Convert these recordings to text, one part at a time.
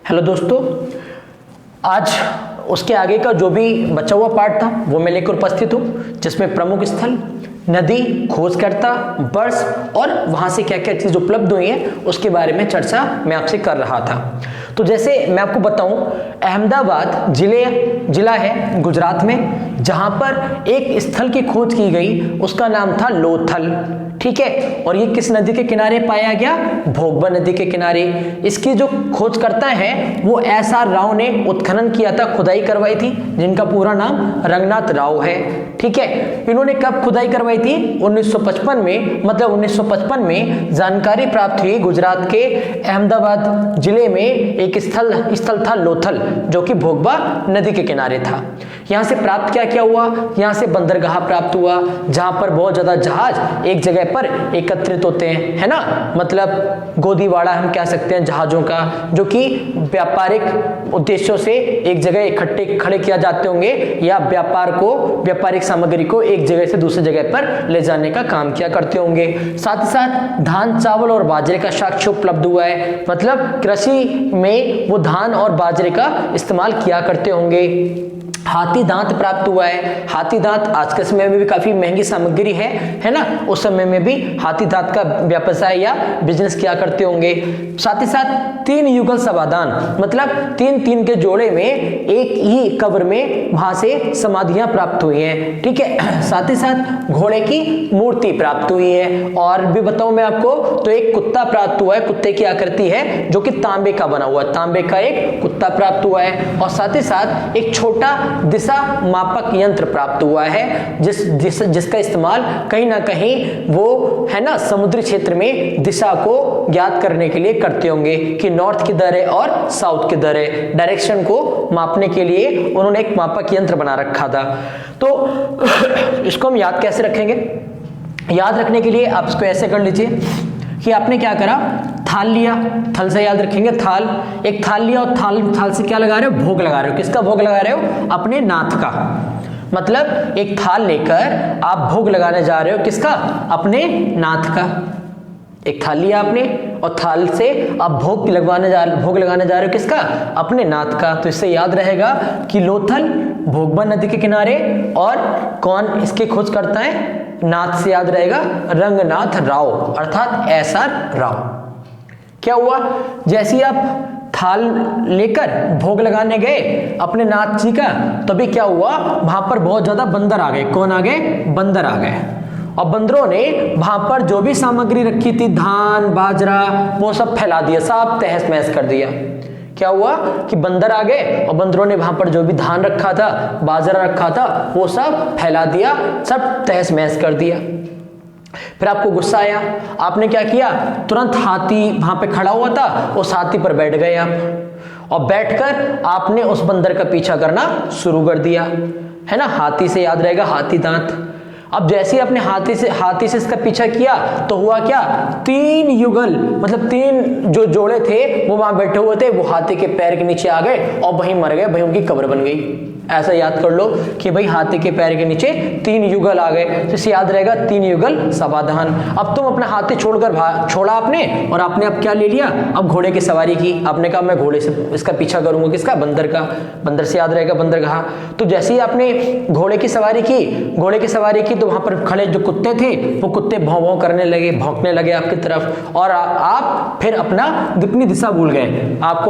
Hello दोस्तों, आज उसके आगे का जो भी बचा हुआ पार्ट था वो मैं लेकर उपस्थित हूँ, जिसमें प्रमुख स्थल, नदी, खोजकर्ता, वर्ष और वहाँ से क्या क्या चीज़ उपलब्ध हुई है उसके बारे में चर्चा मैं आपसे कर रहा था। तो जैसे मैं आपको बताऊं, अहमदाबाद जिला है गुजरात में, जहाँ पर एक स्थल की खोज की गई, उसका नाम था लोथल। ठीक है, और ये किस नदी के किनारे पाया गया? भोगबा नदी के किनारे। इसकी जो खोजकर्ता हैं वो एस.आर. राव ने उत्खनन किया था, खुदाई करवाई थी, जिनका पूरा नाम रंगनाथ राव है। ठीक है, इन्होंने कब खुदाई करवाई थी? 1955 में, मतलब 1955 में जानकारी प्राप्त हुई गुजरात के अहमदाबाद जिले में एक स्थल था लोथल, जो कि भोगबा नदी के किनारे था। यहाँ से प्राप्त क्या हुआ? यहाँ से बंदरगाह प्राप्त हुआ, जहाँ पर बहुत ज्यादा जहाज एक जगह पर एकत्रित होते हैं, है ना, मतलब गोदीवाड़ा हम कह सकते हैं जहाजों का, जो कि व्यापारिक उद्देश्यों से एक जगह इकट्ठे खड़े किया जाते होंगे, या व्यापारिक सामग्री को एक जगह से दूसरी जगह पर ले जाने का काम किया करते होंगे। साथ ही साथ धान, चावल और बाजरे का साक्ष्य उपलब्ध हुआ है, मतलब कृषि में वो धान और बाजरे का इस्तेमाल किया करते होंगे। हाथी दांत प्राप्त हुआ है। हाथी दांत आज के समय में भी काफी महंगी सामग्री है ना, उस समय में भी हाथी दांत का व्यवसाय या बिजनेस किया करते होंगे। साथ ही साथ 3 युगल समाधान, मतलब 3 के जोड़े में एक ही कब्र में वहां से समाधियां प्राप्त हुई हैं। ठीक है, साथ ही साथ घोड़े की मूर्ति प्राप्त हुई है। और भी बताऊं मैं आपको, तो एक कुत्ता प्राप्त हुआ है, कुत्ते की आकृति है जो कि तांबे का बना हुआ, तांबे का एक कुत्ता प्राप्त हुआ है। और साथ ही साथ एक छोटा दिशा मापक यंत्र प्राप्त हुआ है, जिसका इस्तेमाल कहीं ना कहीं वो, है ना, समुद्री क्षेत्र में दिशा को ज्ञात करने के लिए करते होंगे कि नॉर्थ किधर है और साउथ किधर है। डायरेक्शन को मापने के लिए उन्होंने एक मापक यंत्र बना रखा था। तो इसको हम याद कैसे रखेंगे? याद रखने के लिए आप इसको ऐसे कर लीजिए कि आपने क्या करा, थाल लिया, थल से याद रखेंगे, थाल, एक थाल लिया और थाल से क्या लगा रहे हो? भोग लगा रहे हो। किसका भोग लगा रहे हो? अपने नाथ का। मतलब एक थाल लेकर आप भोग लगाने जा रहे हो, किसका? अपने नाथ का। एक थाल लिया आपने और थाल से आप भोग लगाने जा रहे हो, किसका? अपने नाथ का। तो इससे याद रहेगा कि लोथल भोगबा नदी के किनारे, और कौन इसकी खोज करता है? नाथ से याद रहेगा रंगनाथ राव, अर्थात एस.आर. राव। क्या हुआ? जैसे ही आप थाल लेकर भोग लगाने गए अपने नाथ जी का, तभी क्या हुआ? वहां पर बहुत ज्यादा बंदर आ गए। कौन आ गए? बंदर आ गए। और बंदरों ने वहां पर जो भी सामग्री रखी थी, धान, बाजरा, वो सब फैला दिया, सब तहस महस कर दिया। क्या हुआ कि बंदर आ गए और बंदरों ने वहां पर जो भी धान रखा था, बाजरा रखा था, वो सब फैला दिया, सब तहस महस कर दिया। फिर आपको गुस्सा आया, आपने क्या किया? तुरंत हाथी वहां पे खड़ा हुआ था, उस हाथी पर बैठ गए आप, और बैठकर आपने उस बंदर का पीछा करना शुरू कर दिया, है ना। हाथी से याद रहेगा हाथी दांत। अब जैसे ही अपने हाथी से इसका पीछा किया तो हुआ क्या? 3 युगल, मतलब 3 जो जोड़े थे वो वहां बैठे हुए थे, वो हाथी के पैर के नीचे आ गए और वहीं मर गए, वहीं उनकी कब्र बन गई। ऐसा याद कर लो कि भाई हाथी के पैर के नीचे 3 युगल आ गए, तो इसे याद रहेगा 3 युगल समाधान। अब तुम अपना हाथी छोड़ा आपने, और आपने अब क्या ले लिया? अब घोड़े की सवारी की। आपने कहा मैं घोड़े से इसका पीछा करूंगा, किसका? बंदर का। बंदर से याद रहेगा बंदरगाह। तो जैसे ही आपने घोड़े की सवारी की तो वहां पर खड़े जो कुत्ते थे वो कुत्ते भौं करने लगे, भौंकने लगे आपकी तरफ, और आप फिर अपनी दिशा भूल गए। आप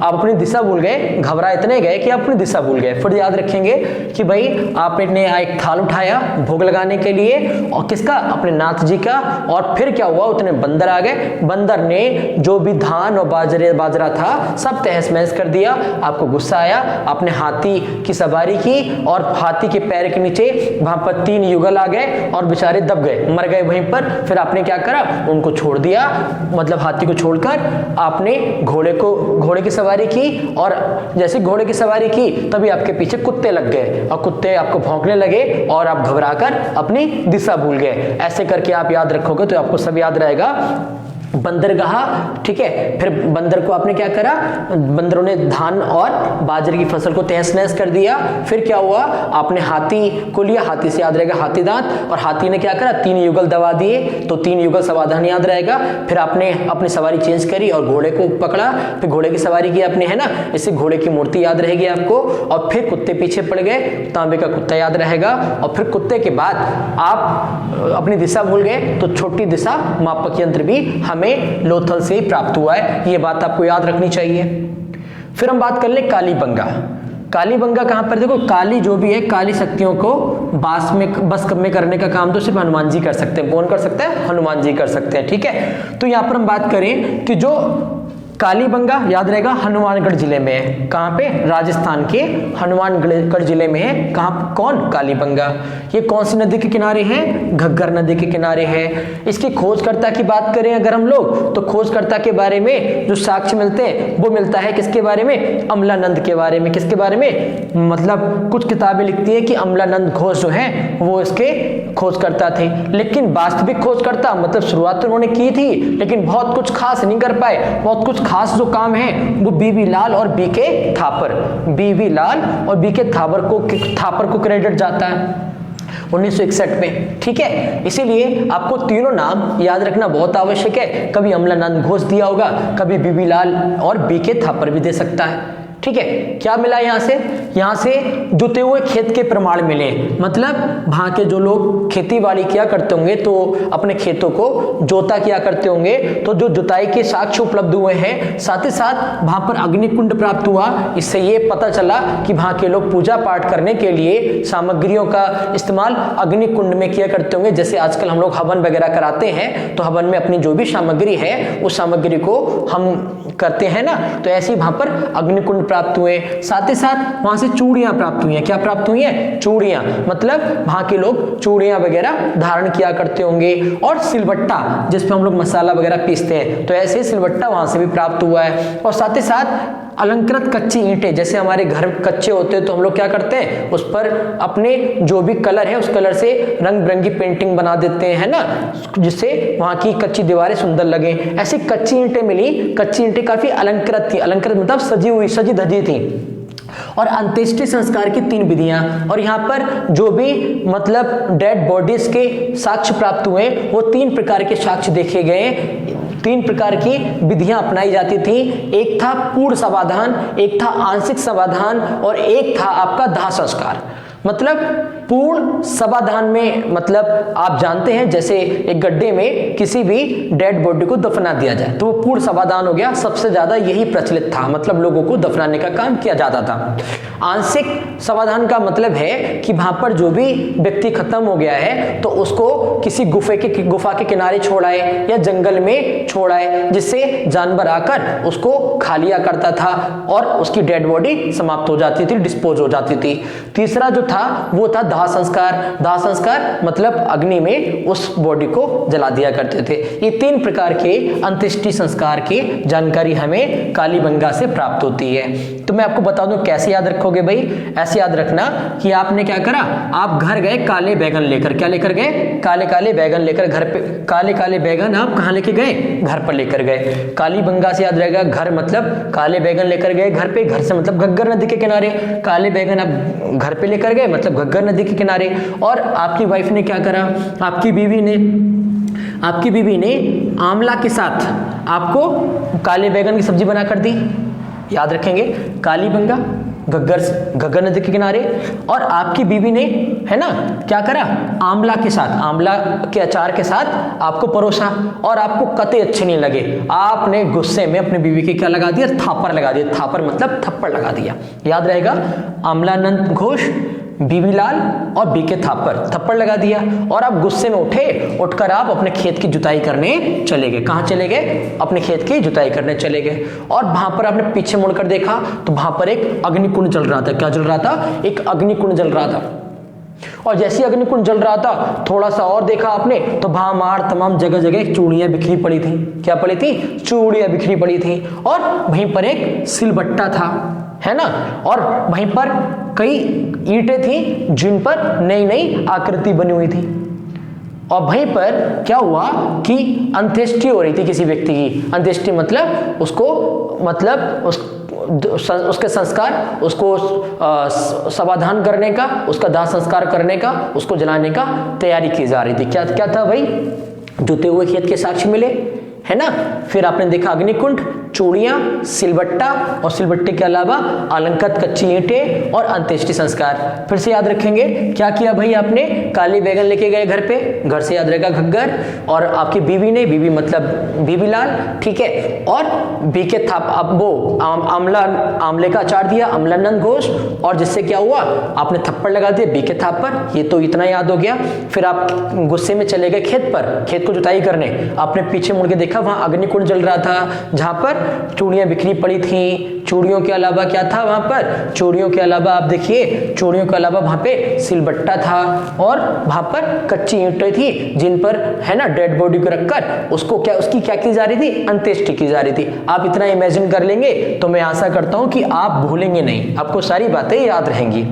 अपनी दिशा भूल गए, घबरा इतने गए कि आप अपनी दिशा भूल गए। फिर याद रखेंगे कि भाई आपने एक थाल उठाया भोग लगाने के लिए, और किसका? अपने नाथ जी का। और फिर क्या हुआ? उतने बंदर आ गए। बंदर ने जो भी धान और बाजरा था सब तहस महस कर दिया। आपको गुस्सा आया, आपने हाथी की सवारी की, और हाथी के पैर के नीचे वहां पर 3 युगल आ गए और बेचारे दब गए, मर गए वहीं पर। फिर आपने क्या करा? उनको छोड़ दिया, मतलब हाथी को छोड़कर आपने घोड़े की सवारी की, और जैसे घोड़े की सवारी की तभी आपके पीछे कुत्ते लग गए, और कुत्ते आपको भौंकने लगे और आप घबराकर अपनी दिशा भूल गए। ऐसे करके आप याद रखोगे तो आपको सब याद रहेगा। बंदरगाह, ठीक है। फिर बंदर को आपने क्या करा, बंदरों ने धान और बाजरे की फसल को तहस नहस कर दिया। फिर क्या हुआ, आपने हाथी को लिया, हाथी से याद रहेगा हाथी दांत, और हाथी ने क्या करा, 3 युगल दबा दिए, तो 3 युगल समाधान याद रहेगा। फिर आपने अपनी सवारी चेंज करी और घोड़े को पकड़ा, फिर घोड़े की सवारी की आपने, है ना, इससे घोड़े की मूर्ति याद रहेगी आपको। और फिर कुत्ते पीछे पड़ गए, तांबे का कुत्ता याद रहेगा। और फिर कुत्ते के बाद आप अपनी दिशा भूल गए, तो छोटी दिशा मापक यंत्र भी हमें लोथल से ही प्राप्त हुआ है, ये बात आपको याद रखनी चाहिए। फिर हम बात कर ले कालीबंगा। कालीबंगा कहां पर, देखो काली जो भी है, काली शक्तियों को बस में करने का काम तो सिर्फ हनुमान जी कर सकते हैं। कौन कर सकता है, हनुमान जी कर सकते हैं, ठीक है। तो यहां पर हम बात करें कि जो कालीबंगा याद रहेगा हनुमानगढ़ जिले में है। कहां पे, राजस्थान के हनुमानगढ़ जिले में है। कहां, कौन, कालीबंगा। ये कौन सी नदी के किनारे है, घग्गर नदी के किनारे है। इसकी खोजकर्ता की बात करें अगर हम लोग, तो खोजकर्ता के बारे में जो साक्ष्य मिलते हैं वो मिलता है किसके बारे में, अमलानंद के बारे में। किसके बारे में, मतलब कुछ किताबें लिखती है कि अमलानंद घोष जो है वो इसके खोजकर्ता थे, लेकिन वास्तविक खोजकर्ता मतलब शुरुआत तो उन्होंने की थी, लेकिन बहुत कुछ खास नहीं कर पाए। बहुत कुछ खास जो काम है वो बीवी लाल और बीके थापर, बीवी लाल और बीके थापर को क्रेडिट जाता है 1961 में, ठीक है। इसीलिए आपको तीनों नाम याद रखना बहुत आवश्यक है। कभी अमलानंद घोष दिया होगा, कभी बीबी लाल और बीके थापर भी दे सकता है, ठीक है। क्या मिला यहां से जुते हुए खेत के प्रमाण मिले, मतलब वहां के जो लोग खेती बाड़ी किया करते होंगे तो अपने खेतों को जोता किया करते होंगे, तो जो जुताई के साक्ष्य उपलब्ध हुए हैं। साथ ही साथ वहां पर अग्निकुंड प्राप्त हुआ। इससे ये पता चला कि वहां के लोग पूजा पाठ करने के लिए सामग्रियों का इस्तेमाल अग्निकुंड में किया करते होंगे। जैसे आजकल हम लोग हवन वगैरह कराते हैं, तो हवन में अपनी जो भी सामग्री है उस सामग्री को हम करते हैं ना, तो ऐसे ही वहां पर अग्निकुंड प्राप्त हुए। साथ ही साथ वहां से चूड़ियां प्राप्त हुई हैं। क्या प्राप्त हुई हैं, चूड़ियां, मतलब वहां के लोग चूड़ियां वगैरह धारण किया करते होंगे। और सिलबट्टा जिसपे हम लोग मसाला वगैरह पीसते हैं, तो ऐसे सिलबट्टा वहां से भी प्राप्त हुआ है। और साथ ही साथ अलंकृत कच्ची ईंटें, जैसे हमारे घर कच्चे होते हैं तो हम लोग क्या करते हैं, उस पर अपने जो भी कलर है उस कलर से रंग बिरंगी पेंटिंग बना देते हैं, है ना, जिससे वहां की कच्ची दीवारें सुंदर लगे। ऐसी कच्ची ईंटें मिली। कच्ची ईंटें काफी अलंकृत थी, अलंकृत मतलब सजी धजी थी। और अंत्येष्टि संस्कार की 3 विधियां, और यहाँ पर जो भी मतलब डेड बॉडीज के साक्ष्य प्राप्त हुए वो 3 प्रकार के साक्ष्य देखे गए। 3 प्रकार की विधियां अपनाई जाती थी। एक था पूर्ण समाधान, एक था आंशिक समाधान, और एक था आपका दाह संस्कार। मतलब पूर्ण समाधान में मतलब आप जानते हैं जैसे एक गड्ढे में किसी भी डेड बॉडी को दफना दिया जाए तो वो पूर्ण समाधान हो गया। सबसे ज्यादा यही प्रचलित था, मतलब लोगों को दफनाने का काम किया जाता था। आंशिक समाधान का मतलब है कि वहां पर जो भी व्यक्ति खत्म हो गया है तो उसको किसी गुफा के किनारे छोड़ाए या जंगल में छोड़ाए, जिससे जानवर आकर उसको खा लिया करता था और उसकी डेड बॉडी समाप्त हो जाती थी, डिस्पोज हो जाती थी। तीसरा जो था वो था दाह संस्कार। दाह संस्कार मतलब अग्नि में उस बॉडी को जला दिया करते थे। ये 3 प्रकार के अंत्येष्टि संस्कार की जानकारी हमें कालीबंगा से प्राप्त होती है। तो मैं आपको बता दूं कैसे याद रखोगे भाई। ऐसे याद रखना कि आपने क्या करा, आप घर गए काले बैगन लेकर। क्या लेकर गए, काले काले बैगन लेकर। घर पे काले काले बैगन आप कहां लेके गए, घर पर लेकर गए। कालीबंगा से याद रहेगा घर मतलब काले बैगन लेकर गए घर पे, घर से मतलब घग्गर नदी के किनारे। काले बैगन आप घर पे लेकर गए मतलब घग्गर नदी के किनारे। और आपकी वाइफ ने क्या करा, आपकी बीवी ने आंवला के साथ आपको काले बैगन की सब्जी बना कर दी। याद रखेंगे, कालीबंगा घग्गर नदी के किनारे, और आपकी बीवी ने, है ना, क्या करा, आंवला के साथ, आंवला के अचार के साथ आपको परोसा, और आपको कतई अच्छे नहीं लगे। आपने गुस्से में अपनी बीवी के क्या लगा दिया, थापर लगा दिया। थापर मतलब थप्पड़ लगा दिया। याद रहेगा, अमलानंद घोष, बीबी लाल और बीके थापर, थप्पड़ लगा दिया। और आप गुस्से में उठकर आप अपने खेत की जुताई करने चले गए। कहां चले गए, अपने खेत की जुताई करने चले गए। और वहां पर आपने पीछे मुड़कर देखा तो वहां पर एक अग्निकुंड जल रहा था। क्या जल रहा था, एक अग्निकुंड जल रहा था। और जैसे अग्निकुंड जल रहा था थोड़ा सा और देखा आपने तो वहां मार तमाम जगह जगह चूड़ियां बिखरी पड़ी थी। क्या पड़ी थी, चूड़ियां बिखरी पड़ी थी। और वहीं पर एक सिलबट्टा था, है ना, और वहीं पर कई ईंटें थी जिन पर नई नई आकृति बनी हुई थी। और वहीं पर क्या हुआ कि अंत्येष्टि हो रही थी किसी व्यक्ति की। अंत्येष्टि मतलब उसके संस्कार, उसको समाधान करने का, उसका दाह संस्कार करने का, उसको जलाने का तैयारी की जा रही थी। क्या क्या था भाई? जुते हुए खेत के साक्ष्य मिले, है ना। फिर आपने देखा अग्निकुंड, चूड़ियां, सिलबट्टा और सिलबट्टे के अलावा अलंकृत कच्ची ईंटें और अंत्येष्टि संस्कार। फिर से याद रखेंगे क्या किया भाई आपने? काली बैगन लेके गए घर पे, घर से याद रहेगा घग्गर, और आपकी बीवी ने, बीवी मतलब बीबी लाल, ठीक है, और बीके थाप अब वो आमले का अचार दिया, अमलानंद घोष, और जिससे क्या हुआ? आपने थप्पड़ लगा दिया बीके थाप पर। ये तो इतना याद हो गया। फिर आप गुस्से में चले गए खेत पर, खेत को जुताई करने। आपने पीछे मुड़ के देखा, वहां अग्निकुंड जल रहा था, जहां पर चूड़ियां बिखरी पड़ी थी। चूड़ियों के अलावा क्या था वहां पर? चूड़ियों के अलावा आप देखिए, चूड़ियों के अलावा वहां पे सिलबट्टा था, और वहां पर कच्ची ईंटें थी, जिन पर, है ना, डेड बॉडी को रखकर उसको क्या, उसकी क्या की जा रही थी? अंत्येष्टि की जा रही थी। आप इतना इमेजिन कर लेंगे तो मैं आशा करता हूं कि आप भूलेंगे नहीं, आपको सारी बातें याद रहेंगी।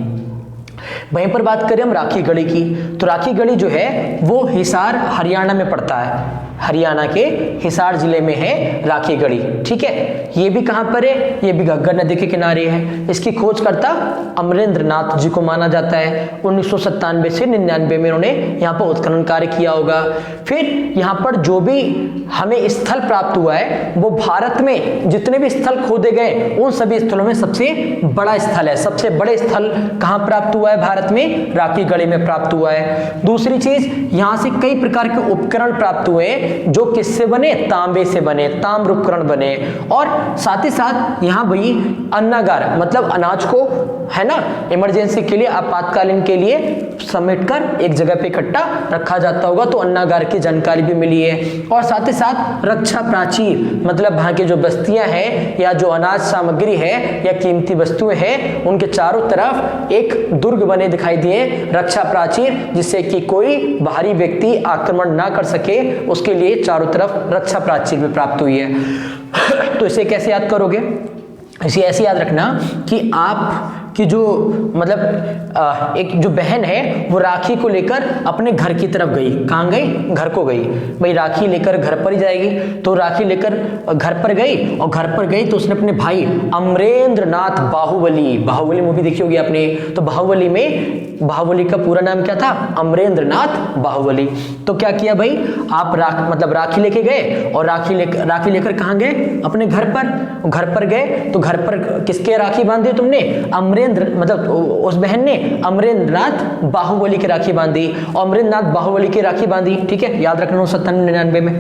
वहीं पर बात करें हम राखी गढ़ी की, तो राखी गढ़ी जो है वो हिसार हरियाणा में पड़ता है। हरियाणा के हिसार जिले में है राखी गढ़ी, ठीक है। ये भी कहां पर है? ये भी घग्गर नदी के किनारे है। इसकी खोजकर्ता अमरेंद्र नाथ जी को माना जाता है। 1997 से 99 में उन्होंने यहाँ पर उत्खनन कार्य किया होगा। फिर यहाँ पर जो भी हमें स्थल प्राप्त हुआ है, वो भारत में जितने भी स्थल खोदे गए उन सभी स्थलों में सबसे बड़ा स्थल है। सबसे बड़े स्थल कहाँ प्राप्त हुआ है भारत में? राखी गढ़ी में प्राप्त हुआ है। दूसरी चीज, यहाँ से कई प्रकार के उपकरण प्राप्त हुए जो किससे बने? तांबे से बने, ताम्र उपकरण बने। और साथ ही साथ यहाँ भाई अन्नागार, मतलब अनाज को, है ना, इमरजेंसी के लिए, आपातकालीन के लिए समेटकर एक जगह पे इकट्ठा रखा जाता होगा, तो अन्नागार की जानकारी भी मिली है। और साथ ही साथ रक्षा प्राचीर, मतलब वहां की जो बस्तियां हैं या जो अनाज सामग्री है या कीमती वस्तुएं हैं, उनके चारों तरफ एक दुर्ग बने दिखाई दिए, रक्षा प्राचीर, जिससे कि कोई बाहरी व्यक्ति आक्रमण ना कर सके, उसके लिए चारों तरफ रक्षा प्राचीर भी प्राप्त हुई है। तो इसे कैसे याद करोगे? इसे ऐसे याद रखना कि आप कि जो मतलब एक जो बहन है वो राखी को लेकर अपने घर की तरफ गई। कहाँ गई? घर को गई। भाई राखी लेकर घर पर ही जाएगी, तो राखी लेकर घर पर गई, और घर पर गई तो उसने अपने भाई अमरेंद्र नाथ बाहुबली, बाहुबली मूवी देखी होगी आपने, तो बाहुबली में बाहुबली का पूरा नाम क्या था? अमरेंद्र नाथ बाहुबली। तो क्या किया भाई, आप राखी लेके गए, और राखी लेकर कहाँ गए? अपने घर पर। घर पर गए तो घर पर किसके राखी बांधी तुमने? मतलब उस बहन ने अमरेंद्र नाथ बाहुबली की राखी बांधी, अमरेंद्र नाथ बाहुबली की राखी बांधी, ठीक है। याद रखना 97-99 में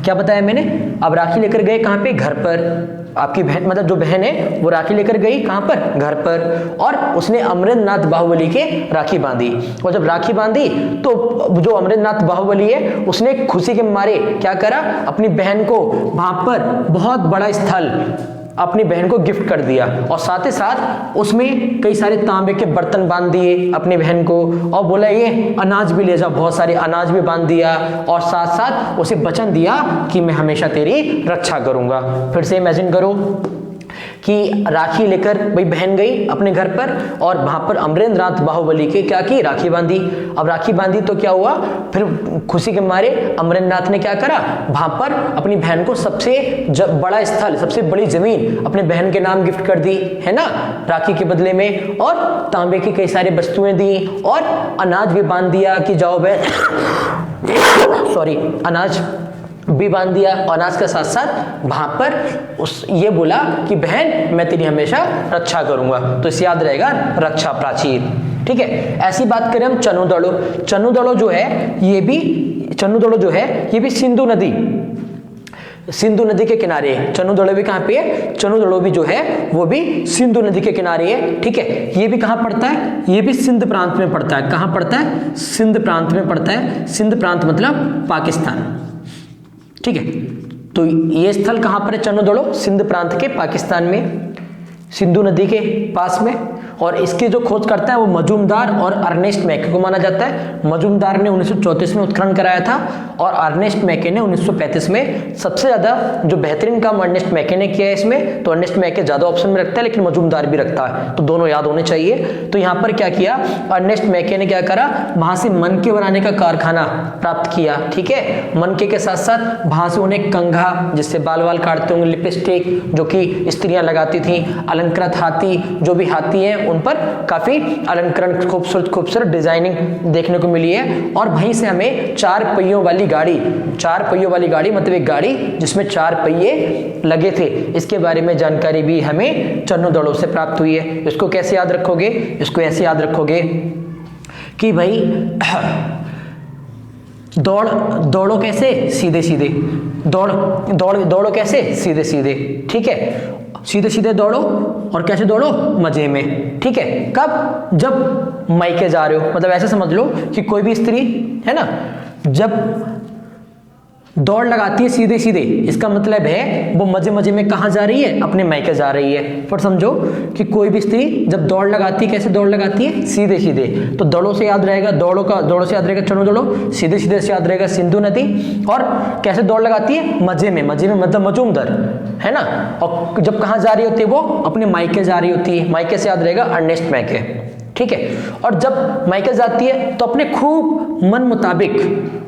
क्या बताया मैंने? अब राखी लेकर गए कहाँ पे? घर पर। आपकी बहन, मतलब जो बहन है वो राखी लेकर गई कहाँ पर? घर पर। और उसने अमरेंद्र नाथ बाहुबली के राखी बांधी, और जब राखी बांधी तो जो अमरेंद्र नाथ बाहुबली है उसने खुशी के मारे क्या करा? अपनी बहन को वहां पर बहुत बड़ा स्थल अपनी बहन को गिफ्ट कर दिया, और साथ ही साथ उसमें कई सारे तांबे के बर्तन बांध दिए अपनी बहन को, और बोला ये अनाज भी ले जाओ, बहुत सारे अनाज भी बांध दिया, और साथ साथ उसे वचन दिया कि मैं हमेशा तेरी रक्षा करूंगा। फिर से इमेजिन करो कि राखी लेकर भाई बहन गई अपने घर पर, और वहां पर अमरेंद्र नाथ बाहुबली के क्या की? राखी बांधी। अब राखी बांधी तो क्या हुआ? फिर खुशी के मारे अमरेंद्र नाथ ने क्या करा? वहां पर अपनी बहन को सबसे बड़ा स्थल, सबसे बड़ी जमीन अपने बहन के नाम गिफ्ट कर दी, है ना, राखी के बदले में, और तांबे की कई सारी वस्तुएं दी, और अनाज भी बांध दिया कि जाओ बहन सॉरी अनाज भी बांध दिया। अनाज के साथ साथ वहां पर ये बोला कि बहन मैं तेरी हमेशा रक्षा करूंगा। तो इसे याद रहेगा रक्षा प्राचीर, ठीक है। ऐसी बात करें हम चनुदड़ो। चनुदड़ो जो है ये भी सिंधु नदी के किनारे है। चनुदड़ो भी कहां पे है? चनुदड़ो भी जो है वो भी सिंधु नदी के किनारे है, ठीक है। ये भी कहां पड़ता है? ये भी सिंध प्रांत में पड़ता है। कहां पड़ता है? सिंध प्रांत में पड़ता है। सिंध प्रांत मतलब पाकिस्तान, ठीक है। तो ये स्थल कहां पर है? चनुदड़ो सिंध प्रांत के पाकिस्तान में, सिंधु नदी के पास में। और इसकी जो खोज करता है वो मजूमदार और अर्नेस्ट मैके को माना जाता है। मजूमदार ने 1934 में उत्खनन कराया था और अर्नेस्ट मैके ने 1935 में। सबसे ज्यादा जो बेहतरीन काम अर्नेस्ट मैके ने किया है इसमें, तो अर्नेस्ट मैके ज्यादा ऑप्शन में रखता है लेकिन मजूमदार भी रखता है, तो दोनों याद होने चाहिए। तो यहाँ पर क्या किया, अर्नेस्ट मैके ने क्या करा, वहां से मनके बनाने का कारखाना प्राप्त किया। ठीक है, मनके के साथ साथ वहां से उन्हें कंघा, जिससे बाल वाल काटते होंगे, लिपस्टिक जो कि स्त्रियां लगाती थी, अलंकृत हाथी, जो भी हाथी हैं उन पर काफी अलंकरण, खूबसूरत खूबसूरत डिजाइनिंग देखने को मिली है। और वहीं से हमें 4 पहियों वाली गाड़ी, 4 पहियों वाली गाड़ी मतलब एक गाड़ी जिसमें 4 पहिए लगे थे, इसके बारे में जानकारी भी हमें चरणों से प्राप्त हुई है। इसको कैसे याद रखोगे, इसको ऐसे याद रखोगे कि भाई दौड़ो कैसे, सीधे सीधे दौड़ो कैसे, सीधे सीधे। ठीक है, सीधे सीधे दौड़ो और कैसे दौड़ो, मजे में। ठीक है, कब, जब मायके जा रहे हो, मतलब ऐसे समझ लो कि कोई भी स्त्री है ना, जब दौड़ लगाती है सीधे सीधे, इसका मतलब है वो मजे मजे में कहाँ जा रही है, अपने मायके जा रही है। पर समझो कि कोई भी स्त्री जब दौड़ लगाती है, कैसे दौड़ लगाती है, सीधे सीधे। तो दौड़ों से याद रहेगा, दौड़ों से याद रहेगा चलो दौड़ो, सीधे सीधे से याद रहेगा सिंधु नदी। और कैसे दौड़ लगाती है, मजे में मतलब मजूमदार, है ना। और जब कहाँ जा रही होती है वो, अपने मायके जा रही होती है, मायके से याद रहेगा अर्नेस्ट मैके। ठीक है, और जब मायके जाती है तो अपने खूब मन मुताबिक,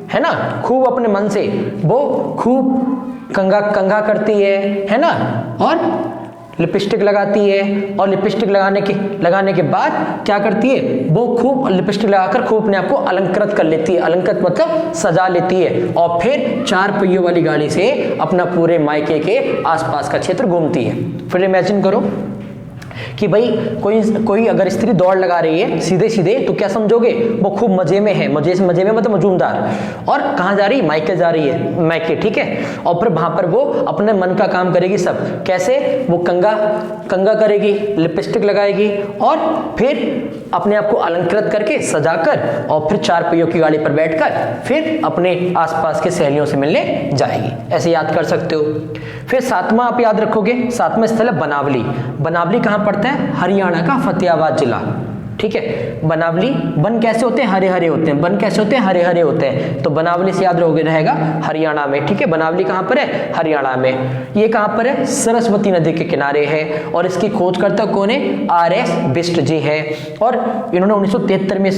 है ना, खूब अपने मन से वो खूब कंघा करती है ना, और लिपस्टिक लगाती है। और लिपस्टिक लगाने के बाद क्या करती है, वो खूब लिपस्टिक लगाकर खूब अपने आप को अलंकृत कर लेती है। अलंकृत मतलब सजा लेती है, और फिर 4 पहियों वाली गाड़ी से अपना पूरे मायके के आसपास का क्षेत्र घूमती है। फिर इमेजिन करो कि भाई कोई अगर स्त्री दौड़ लगा रही है सीधे सीधे, तो क्या समझोगे, वो खूब मजे में है, मजे में मतलब मजूमदार। और कहाँ जा रही है, मायके जा रही है, मायके। ठीक है, और फिर वहां पर वो अपने मन का काम करेगी सब। कैसे, वो कंघा करेगी, लिपस्टिक लगाएगी, और फिर अपने आप को अलंकृत करके सजाकर, और फिर 4 पहियों की गाड़ी पर बैठकर फिर अपने आसपास के सहेलियों से मिलने जाएगी। ऐसे याद कर सकते हो। फिर 7वां आप याद रखोगे, 7वां स्थल है बनावली। बनावली कहाँ पड़ता है, हरियाणा का फतेहाबाद जिला। ठीक है, बनावली, वन कैसे होते हैं, हरे हरे होते हैं, वन कैसे होते हैं, हरे हरे होते हैं। तो बनावली से याद रहेगा हरियाणा में। ठीक है, बनावली कहाँ पर है, हरियाणा में। ये कहाँ पर है, सरस्वती नदी के किनारे है, और इसकी खोजकर्ता कौन है, RS बिष्ट जी है। और इन्होंने 1973 में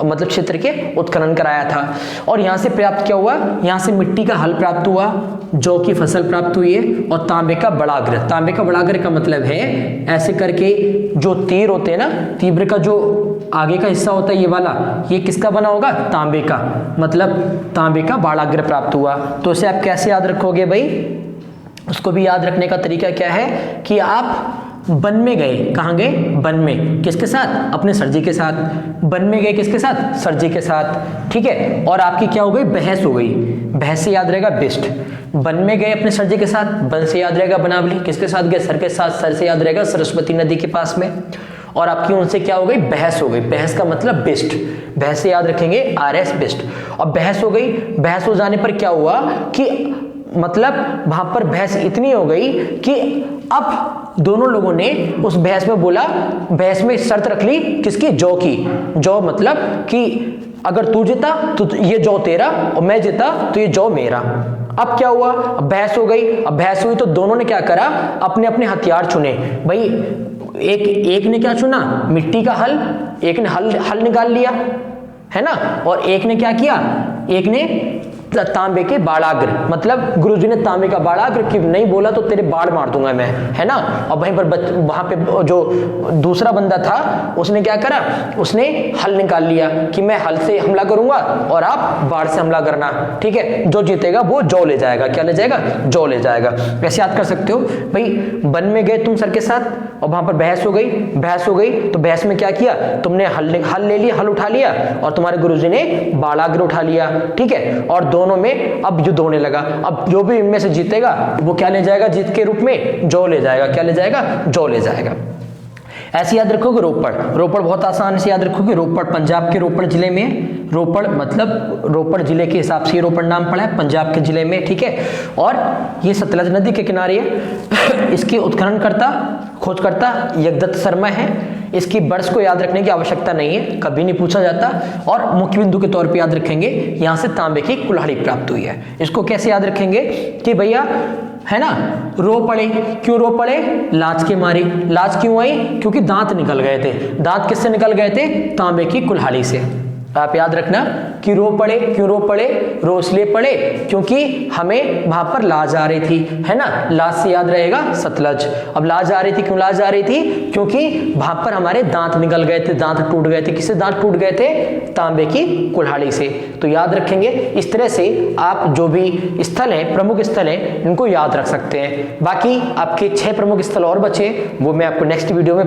मतलब क्षेत्र के उत्खनन कराया था। और यहाँ से प्राप्त क्या हुआ, यहाँ से मिट्टी का हल प्राप्त हुआ, जौ की फसल प्राप्त हुई है, और तांबे का बड़ाग्र। तांबे का बड़ाग्र का मतलब है ऐसे करके जो तीर होते हैं ना, तीव्र का जो आगे का हिस्सा होता है ये वाला, ये किसका बना होगा, तांबे का, मतलब तांबे का बाड़ाग्र प्राप्त हुआ। तो इसे आप कैसे याद रखोगे भाई, उसको भी याद रखने का तरीका क्या है कि आप वन में गए, कहाँ गए, वन में, किसके साथ, अपने सर जी के साथ। वन में गए किसके साथ, सर जी के साथ। ठीक है, और आपकी क्या हो गई, बहस हो गई। बहस से याद रहेगा बिष्ट। वन में गए अपने सर जी के साथ, वन से याद रहेगा बनावली, किसके साथ गए, सर के साथ, सर से याद रहेगा सरस्वती नदी के पास में। और आपकी उनसे क्या हो गई, बहस हो गई। बहस का मतलब बिष्ट, बहस से याद रखेंगे RS बिष्ट। और बहस हो गई, बहस हो जाने पर क्या हुआ कि मतलब वहां पर बहस इतनी हो गई कि अब दोनों लोगों ने उस बहस में बोला, बहस में शर्त रख ली, किसकी, जौ की। जौ मतलब कि अगर तू जीता तो ये जौ तेरा, और मैं जीता तो ये जौ मेरा। अब क्या हुआ, अब बहस हो गई। अब बहस हुई तो दोनों ने क्या करा, अपने अपने हथियार चुने। भाई एक ने क्या चुना, मिट्टी का हल, एक ने हल निकाल लिया, है ना। और एक ने क्या किया, एक ने तांबे के बाड़ाग्र, मतलब गुरुजी ने तांबे का बाड़ाग्र कि नहीं बोला तो तेरे बाड़ मार दूंगा मैं, है ना। और वहीं पर वहां पे जो दूसरा बंदा था उसने क्या करा, उसने हल निकाल लिया कि मैं हल से हमला करूंगा और आप बाड़ से हमला करना। ठीक है, जो जीतेगा वो जौ ले जाएगा। क्या ले जाएगा, जौ ले जाएगा। ऐसे याद कर सकते हो भाई। वन में गए तुम सर के साथ और वहां पर बहस हो गई तो बहस में क्या किया, तुमने हल ले लिया, हल उठा लिया, और तुम्हारे गुरुजी ने बाड़ाग्र उठा लिया। ठीक है, और दोनों में अब युद्ध होने लगा। अब जो भी इनमें से जीतेगा वो क्या ले जाएगा, जीत के रूप में जौ ले जाएगा। क्या ले जाएगा, जौ ले जाएगा। ऐसे याद रखोगे रोपड़ बहुत आसान से याद रखोगे। रोपड़ पंजाब के रोपड़ जिले में, रोपड़ मतलब रोपड़ जिले के हिसाब से रोपड़ नाम पड़ा है, पंजाब के जिले में। ठीक है, और ये सतलज नदी के किनारे है। इसके उत्खननकर्ता खोजकर्ता यज्ञदत्त शर्मा है। इसकी वर्ष को याद रखने की आवश्यकता नहीं है, कभी नहीं पूछा जाता। और मुख्य बिंदु के तौर पे याद रखेंगे, यहां से तांबे की कुल्हाड़ी प्राप्त हुई है। इसको कैसे याद रखेंगे कि भैया है ना, रो पड़े, क्यों रो पड़े, लाज के मारे। लाज क्यों आई, क्योंकि दांत निकल गए थे। दांत किससे निकल गए थे, तांबे की कुल्हाड़ी से। आप याद रखना कि रो पड़े, क्यों रो पड़े, रो इसलिए पड़े क्योंकि हमें वहां पर लाज आ रही थी, है ना। लाज से याद रहेगा सतलज। अब लाज आ रही थी, क्यों लाज आ रही थी, क्योंकि वहां पर हमारे दांत निकल गए थे, दांत टूट गए थे। किससे दांत टूट गए थे, तांबे की कुल्हाड़ी से। तो याद रखेंगे, इस तरह से आप जो भी स्थल है, प्रमुख स्थल है, इनको याद रख सकते हैं। बाकी आपके 6 प्रमुख स्थल और बचे, वो मैं आपको नेक्स्ट वीडियो में